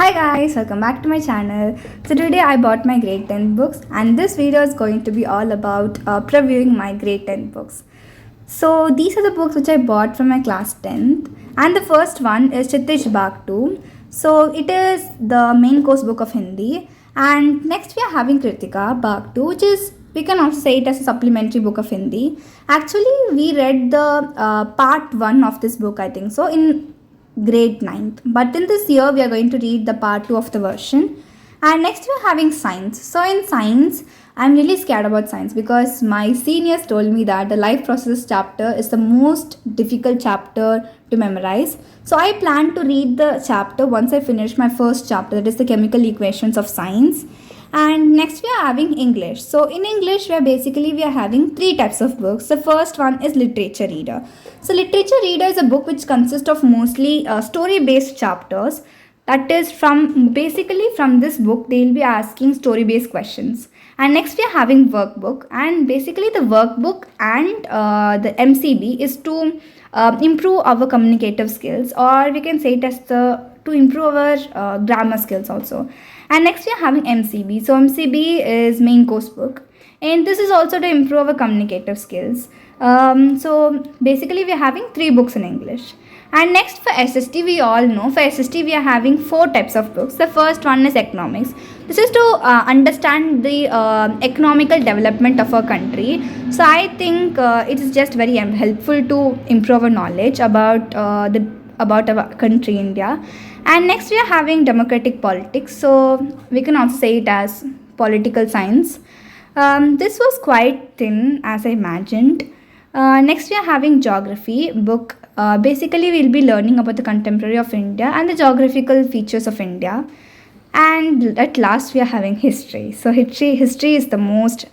Hi guys, welcome back to my channel. So today I bought my grade 10 books and this video is going to be all about previewing my grade 10 books. So these are the books which I bought from my class 10th and the first one is Chitish Bag 2. So it is the main course book of Hindi and next we are having Kritika Bag 2 which is we can also say it as a supplementary book of Hindi. Actually we read the part 1 of this book I think so in grade 9th, but in this year we are going to read the part 2 of the version. And next we are having science. So in science I'm really scared about science because my seniors told me that the life processes chapter is the most difficult chapter to memorize. So I plan to read the chapter once I finish my first chapter, that is the chemical equations of science. And next we are having English. So in English we are having three types of books. The first one is literature reader. So literature reader is a book which consists of mostly story based chapters. That is from this book they will be asking story based questions. And next we are having workbook, and basically the workbook and the MCB is to improve our communicative skills, or we can say it as to improve our grammar skills also. And next we are having MCB. So MCB is main course book, and this is also to improve our communicative skills. So basically we are having three books in English. And next for SST, we all know for SST we are having four types of books. The first one is economics. This is to understand the economical development of our country. So I think it is just very helpful to improve our knowledge about about our country India. And next we are having democratic politics. So we can also say it as political science. This was quite thin as I imagined. Next we are having geography book. Basically we'll be learning about the contemporary of India and the geographical features of India. And at last we are having history. So history is the most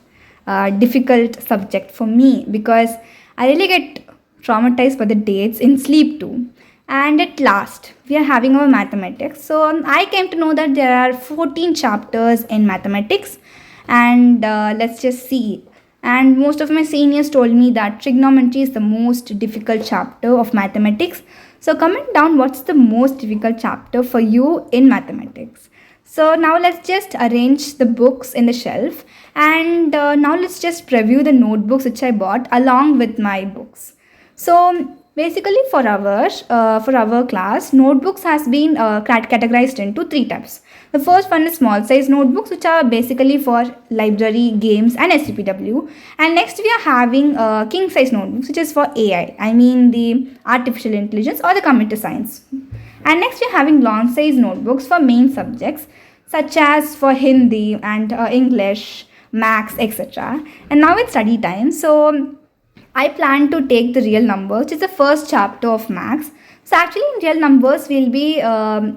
difficult subject for me because I really get traumatized by the dates in sleep too. And at last we are having our mathematics. So I came to know that there are 14 chapters in mathematics, and let's just see. And most of my seniors told me that trigonometry is the most difficult chapter of mathematics. So comment down what's the most difficult chapter for you in mathematics. So now let's just arrange the books in the shelf, and now let's just preview the notebooks which I bought along with my books. So basically for our class, notebooks has been categorized into three types. The first one is small size notebooks, which are basically for library, games and SCPW. And next we are having king size notebooks, which is for AI. I mean the artificial intelligence or the computer science. And next we are having long size notebooks for main subjects such as for Hindi and English, Maths, etc. And now it's study time. So I plan to take the real numbers, which is the first chapter of Maths. So actually in real numbers, we'll be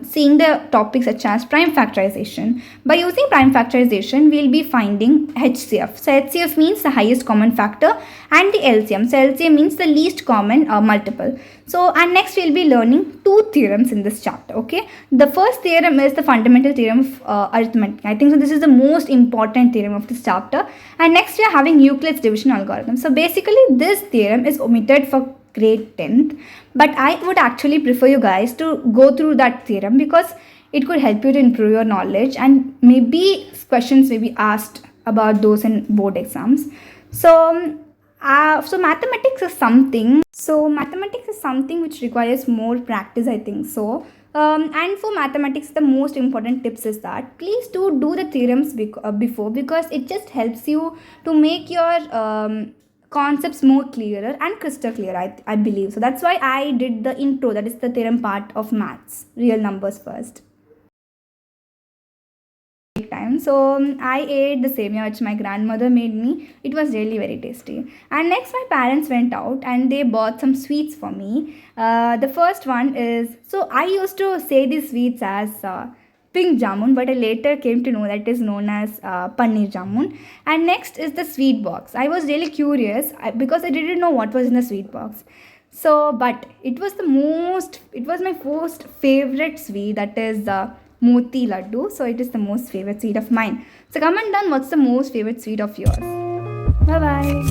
seeing the topics such as prime factorization. By using prime factorization, we'll be finding HCF. So HCF means the highest common factor, and the LCM. So LCM means the least common multiple. So and next we'll be learning two theorems in this chapter. Okay, the first theorem is the fundamental theorem of arithmetic. I think so this is the most important theorem of this chapter. And next we are having Euclid's division algorithm. So basically this theorem is omitted for grade 10th, but I would actually prefer you guys to go through that theorem because it could help you to improve your knowledge, and maybe questions may be asked about those in board exams. So mathematics is something. So mathematics is something which requires more practice, I think so. And for mathematics, the most important tips is that please do the theorems before, because it just helps you to make your concepts more clearer and crystal clear, I believe. So that's why I did the intro, that is the theorem part of maths, real numbers first. Time. So I ate the sevia which my grandmother made me. It was really very tasty. And next my parents went out and they bought some sweets for me. The first one is, so I used to say these sweets as pink jamun, but I later came to know that it is known as paneer jamun. And next is the sweet box. I was really curious because I didn't know what was in the sweet box. So but it was my first favorite sweet, that is Moti Laddu. So it is the most favorite sweet of mine. So comment down what's the most favorite sweet of yours. Bye bye.